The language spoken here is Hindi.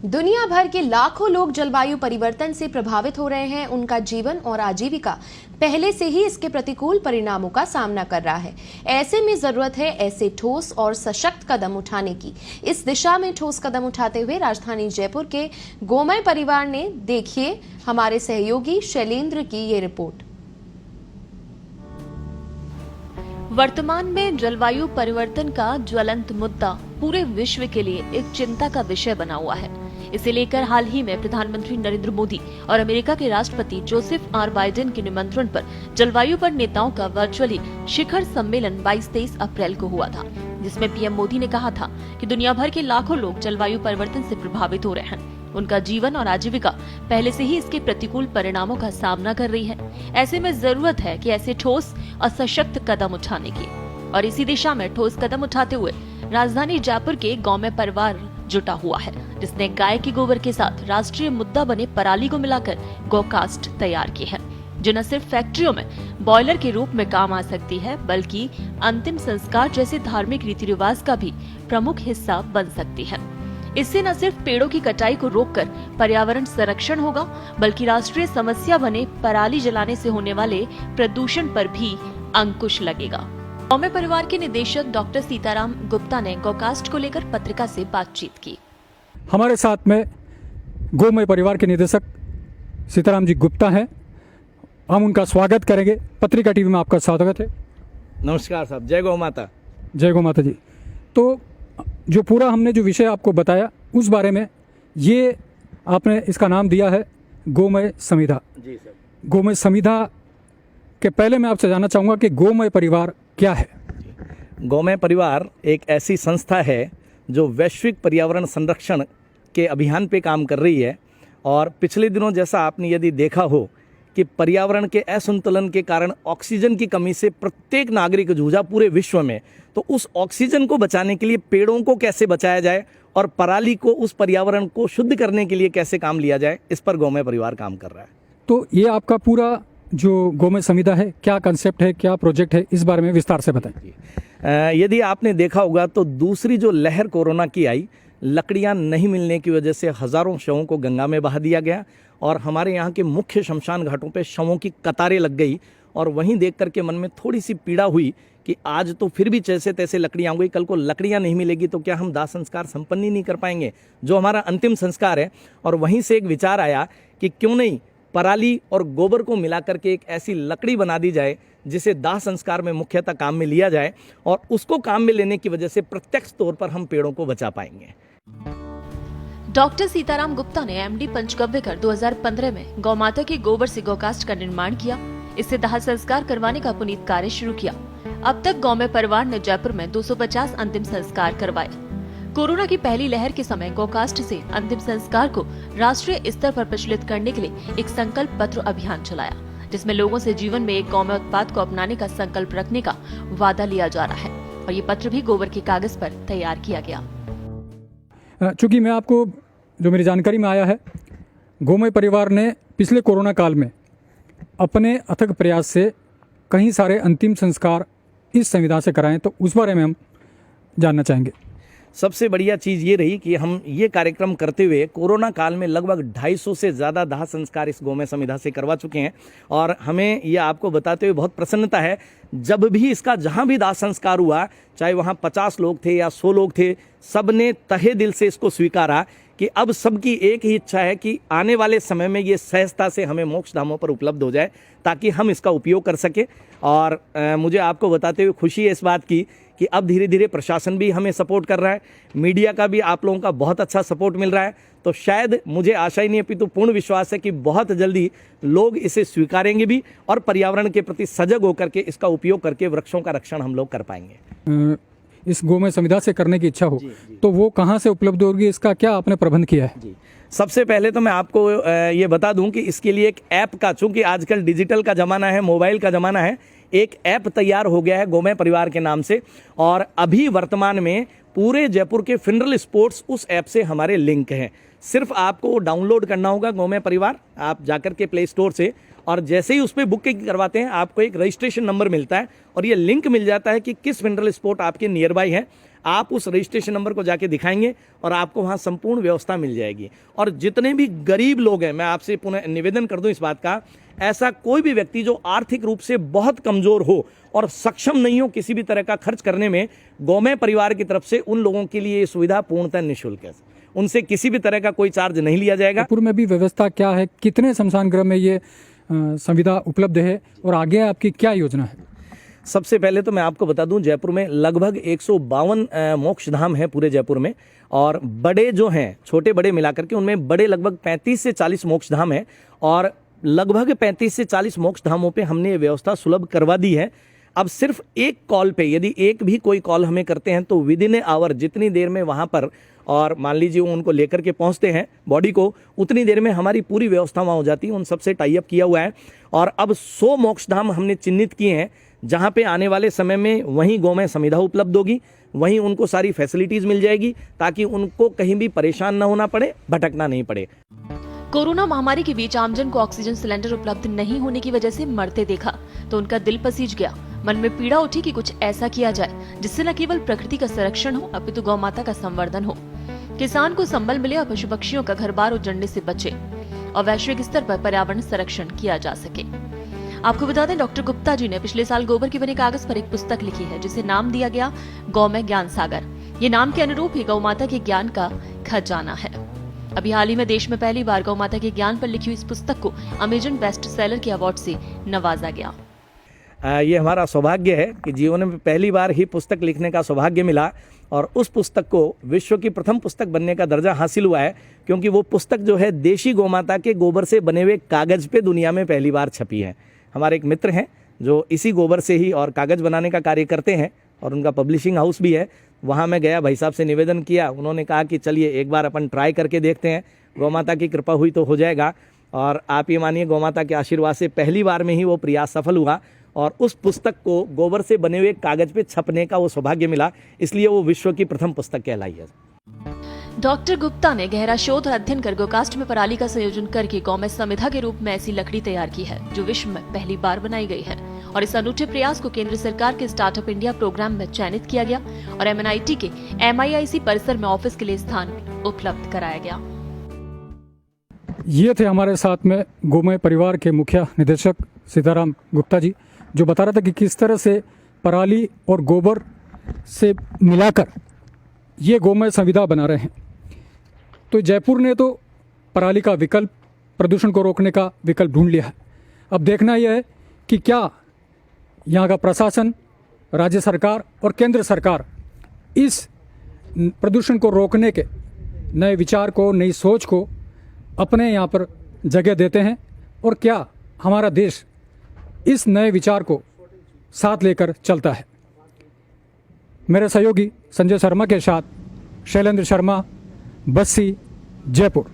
दुनिया भर के लाखों लोग जलवायु परिवर्तन से प्रभावित हो रहे हैं। उनका जीवन और आजीविका पहले से ही इसके प्रतिकूल परिणामों का सामना कर रहा है। ऐसे में जरूरत है ऐसे ठोस और सशक्त कदम उठाने की। इस दिशा में ठोस कदम उठाते हुए राजधानी जयपुर के गोमय परिवार ने, देखिए हमारे सहयोगी शैलेंद्र की ये रिपोर्ट। वर्तमान में जलवायु परिवर्तन का ज्वलंत मुद्दा पूरे विश्व के लिए एक चिंता का विषय बना हुआ है। इसे लेकर हाल ही में प्रधानमंत्री नरेंद्र मोदी और अमेरिका के राष्ट्रपति जोसेफ आर बाइडेन के निमंत्रण पर जलवायु पर नेताओं का वर्चुअली शिखर सम्मेलन 22-23 अप्रैल को हुआ था, जिसमें पीएम मोदी ने कहा था कि दुनिया भर के लाखों लोग जलवायु परिवर्तन से प्रभावित हो रहे हैं। उनका जीवन और आजीविका पहले से ही इसके प्रतिकूल परिणामों का सामना कर रही है। ऐसे में जरूरत है कि ऐसे ठोस और सशक्त कदम उठाने की, और इसी दिशा में ठोस कदम उठाते हुए राजधानी जयपुर के गोमय परिवार जुटा हुआ है, जिसने गाय के गोबर के साथ राष्ट्रीय मुद्दा बने पराली को मिलाकर गौकास्ट तैयार की है, जो न सिर्फ फैक्ट्रियों में बॉयलर के रूप में काम आ सकती है, बल्कि अंतिम संस्कार जैसे धार्मिक रीति रिवाज का भी प्रमुख हिस्सा बन सकती है। इससे न सिर्फ पेड़ों की कटाई को रोककर पर्यावरण संरक्षण होगा, बल्कि राष्ट्रीय समस्या बने पराली जलाने से होने वाले प्रदूषण पर भी अंकुश लगेगा। गोमय परिवार के निदेशक डॉक्टर सीताराम गुप्ता ने गौकास्ट को लेकर पत्रिका से बातचीत की। हमारे साथ में गोमय परिवार के निदेशक सीताराम जी गुप्ता हैं। हम उनका स्वागत करेंगे। पत्रिका टीवी में आपका स्वागत है। नमस्कार साहब। जय गौ माता। जय गौ माता जी। तो जो पूरा हमने जो विषय आपको बताया उस बारे में, ये आपने इसका नाम दिया है गोमय समिधा। जी सर। गोमय समिधा के पहले मैं आपसे जानना चाहूँगा कि गोमय परिवार क्या है? गोमय परिवार एक ऐसी संस्था है जो वैश्विक पर्यावरण संरक्षण के अभियान पे काम कर रही है। और पिछले दिनों जैसा आपने यदि देखा हो कि पर्यावरण के असंतुलन के कारण ऑक्सीजन की कमी से प्रत्येक नागरिक जूझा पूरे विश्व में, तो उस ऑक्सीजन को बचाने के लिए पेड़ों को कैसे बचाया जाए और पराली को, उस पर्यावरण को शुद्ध करने के लिए कैसे काम लिया जाए, इस पर गोमय परिवार काम कर रहा है। तो ये आपका पूरा जो गोमय समिधा है, क्या कंसेप्ट है, क्या प्रोजेक्ट है, इस बारे में विस्तार से बताएं। यदि आपने देखा होगा तो दूसरी जो लहर कोरोना की आई, लकड़ियां नहीं मिलने की वजह से हजारों शवों को गंगा में बहा दिया गया और हमारे यहाँ के मुख्य शमशान घाटों पे शवों की कतारें लग गई। और वहीं देख करके मन में थोड़ी सी पीड़ा हुई कि आज तो फिर भी जैसे तैसे लकड़ियाँ हो गई, कल को लकड़ियाँ नहीं मिलेगी तो क्या हम दाह संस्कार संपन्न ही नहीं कर पाएंगे, जो हमारा अंतिम संस्कार है। और वहीं से एक विचार आया कि क्यों नहीं पराली और गोबर को मिलाकर के एक ऐसी लकड़ी बना दी जाए जिसे दाह संस्कार में मुख्यतः काम में लिया जाए, और उसको काम में लेने की वजह से प्रत्यक्ष तौर पर हम पेड़ों को बचा पाएंगे। डॉक्टर सीताराम गुप्ता ने एमडी पंचगव्य कर 2015 में गौमाता के गोबर से गौकास्ट का निर्माण किया। इससे दाह संस्कार करवाने का पुनीत कार्य शुरू किया। अब तक गोमय परिवार ने जयपुर में 250 अंतिम संस्कार करवाए। कोरोना की पहली लहर के समय गौकास्ट से अंतिम संस्कार को राष्ट्रीय स्तर पर प्रचलित करने के लिए एक संकल्प पत्र अभियान चलाया, जिसमें लोगों से जीवन में एक गौमय उत्पाद को अपनाने का संकल्प रखने का वादा लिया जा रहा है। और ये पत्र भी गोबर के कागज पर तैयार किया गया। चूंकि मैं आपको, जो मेरी जानकारी में आया है, गोमय परिवार ने पिछले कोरोना काल में अपने अथक प्रयास से कई सारे अंतिम संस्कार इस संविधा से कराएं, तो उस बारे में हम जानना चाहेंगे। सबसे बढ़िया चीज़ ये रही कि हम ये कार्यक्रम करते हुए कोरोना काल में लगभग 250 से ज़्यादा दाह संस्कार इस गोमय समिधा से करवा चुके हैं। और हमें ये आपको बताते हुए बहुत प्रसन्नता है, जब भी इसका जहाँ भी दाह संस्कार हुआ, चाहे वहाँ 50 लोग थे या 100 लोग थे, सब ने तहे दिल से इसको स्वीकारा कि अब सबकी एक ही इच्छा है कि आने वाले समय में ये सहजता से हमें मोक्ष धामों पर उपलब्ध हो जाए, ताकि हम इसका उपयोग कर सकें। और मुझे आपको बताते हुए खुशी है इस बात की कि अब धीरे धीरे प्रशासन भी हमें सपोर्ट कर रहा है, मीडिया का भी आप लोगों का बहुत अच्छा सपोर्ट मिल रहा है। तो शायद, मुझे आशा ही नहीं अपितु पूर्ण विश्वास है कि बहुत जल्दी लोग इसे स्वीकारेंगे भी और पर्यावरण के प्रति सजग होकर के इसका उपयोग करके वृक्षों का रक्षण हम लोग कर पाएंगे। इस गोमय समिधा से करने की इच्छा हो तो वो कहाँ से उपलब्ध होगी, इसका क्या आपने प्रबंध किया है? जी, सबसे पहले तो मैं आपको ये बता दूं कि इसके लिए एक ऐप का, चूंकि आजकल डिजिटल का ज़माना है, मोबाइल का ज़माना है, एक ऐप तैयार हो गया है गोमय परिवार के नाम से। और अभी वर्तमान में पूरे जयपुर के फिनरल स्पोर्ट्स उस ऐप से हमारे लिंक हैं। सिर्फ आपको डाउनलोड करना होगा गोमय परिवार, आप जाकर के प्ले स्टोर से, और जैसे ही उस पर बुकिंग करवाते हैं आपको एक रजिस्ट्रेशन नंबर मिलता है और ये लिंक मिल जाता है कि किस फिनरल स्पोर्ट आपके नियर बाई है। आप उस रजिस्ट्रेशन नंबर को जाके दिखाएंगे और आपको वहाँ संपूर्ण व्यवस्था मिल जाएगी। और जितने भी गरीब लोग हैं, मैं आपसे पुनः निवेदन कर दूं इस बात का, ऐसा कोई भी व्यक्ति जो आर्थिक रूप से बहुत कमजोर हो और सक्षम नहीं हो किसी भी तरह का खर्च करने में, गौमय परिवार की तरफ से उन लोगों के लिए ये सुविधा पूर्णतः निःशुल्क है। उनसे किसी भी तरह का कोई चार्ज नहीं लिया जाएगा। जयपुर में भी व्यवस्था क्या है, कितने शमशान गृह में ये सुविधा उपलब्ध है और आगे आपकी क्या योजना है? सबसे पहले तो मैं आपको बता दूं, जयपुर में लगभग 152 मोक्ष धाम है पूरे जयपुर में, और बड़े जो हैं, छोटे बड़े मिलाकर के, उनमें बड़े लगभग 35 से 40 मोक्ष धाम है, और लगभग 35 से 40 मोक्ष धामों पे हमने ये व्यवस्था सुलभ करवा दी है। अब सिर्फ एक कॉल पे, यदि एक भी कोई कॉल हमें करते हैं तो विदिन ए आवर, जितनी देर में वहाँ पर, और मान लीजिए वो उनको लेकर के पहुँचते हैं बॉडी को, उतनी देर में हमारी पूरी व्यवस्था वहाँ हो जाती है। उन सबसे टाई अप किया हुआ है, और अब 100 मोक्ष धाम हमने चिन्हित किए हैं जहाँ पे आने वाले समय में वहीं गौमय संविधा उपलब्ध होगी, वहीं उनको सारी फैसिलिटीज मिल जाएगी, ताकि उनको कहीं भी परेशान ना होना पड़े, भटकना नहीं पड़े। कोरोना महामारी के बीच आमजन को ऑक्सीजन सिलेंडर उपलब्ध नहीं होने की वजह से मरते देखा तो उनका दिल पसीज गया। मन में पीड़ा उठी कि कुछ ऐसा किया जाए जिससे न केवल प्रकृति का संरक्षण हो, अपितु गौ माता का संवर्धन हो, किसान को संबल मिले और पशु पक्षियों का घर बार उजड़ने से बचे, और वैश्विक स्तर पर पर्यावरण संरक्षण किया जा सके। आपको बता दें, डॉक्टर गुप्ता जी ने पिछले साल गोबर के बने कागज पर एक पुस्तक लिखी है जिसे नाम दिया गया गौमय ज्ञान सागर। ये नाम के अनुरूप ही गौ माता के ज्ञान का खजाना है। अभी हाल ही में देश में पहली बार गौ माता के ज्ञान पर लिखी हुई इस पुस्तक को अमेजन बेस्ट सेलर के अवार्ड से नवाजा गया। ये हमारा सौभाग्य है कि जीवन में पहली बार ही पुस्तक लिखने का सौभाग्य मिला, और उस पुस्तक को विश्व की प्रथम पुस्तक बनने का दर्जा हासिल हुआ है, क्योंकि वो पुस्तक जो है देशी गौमाता के गोबर से बने हुए कागज पे दुनिया में पहली बार छपी है। हमारे एक मित्र हैं जो इसी गोबर से ही और कागज बनाने का कार्य करते हैं, और उनका पब्लिशिंग हाउस भी है। वहाँ मैं गया, भाई साहब से निवेदन किया, उन्होंने कहा कि चलिए एक बार अपन ट्राई करके देखते हैं, गौमाता की कृपा हुई तो हो जाएगा। और आप ये मानिए, गौमाता के आशीर्वाद से पहली बार में ही वो प्रयास सफल हुआ, और उस पुस्तक को गोबर से बने हुए कागज पे छपने का वो सौभाग्य मिला, इसलिए वो विश्व की प्रथम पुस्तक कहलाई है। डॉक्टर गुप्ता ने गहरा शोध और अध्ययन कर गोकास्ट में पराली का संयोजन करके गौमय संविधा के रूप में ऐसी लकड़ी तैयार की है जो विश्व में पहली बार बनाई गई है, और इस अनूठे प्रयास को केंद्र सरकार के स्टार्टअप इंडिया प्रोग्राम में चयनित किया गया और MNIT के MIIC परिसर में ऑफिस के लिए स्थान उपलब्ध कराया गया। ये थे हमारे साथ में गौमय परिवार के मुखिया निदेशक सीताराम गुप्ता जी, जो बता रहे थे कि किस तरह से पराली और गोबर से मिलाकर ये गौमय संविधा बना रहे हैं। तो जयपुर ने तो पराली का विकल्प, प्रदूषण को रोकने का विकल्प ढूंढ लिया है। अब देखना यह है कि क्या यहाँ का प्रशासन, राज्य सरकार और केंद्र सरकार इस प्रदूषण को रोकने के नए विचार को, नई सोच को अपने यहाँ पर जगह देते हैं, और क्या हमारा देश इस नए विचार को साथ लेकर चलता है। मेरे सहयोगी संजय शर्मा के साथ शैलेंद्र शर्मा, बस्सी, जयपुर।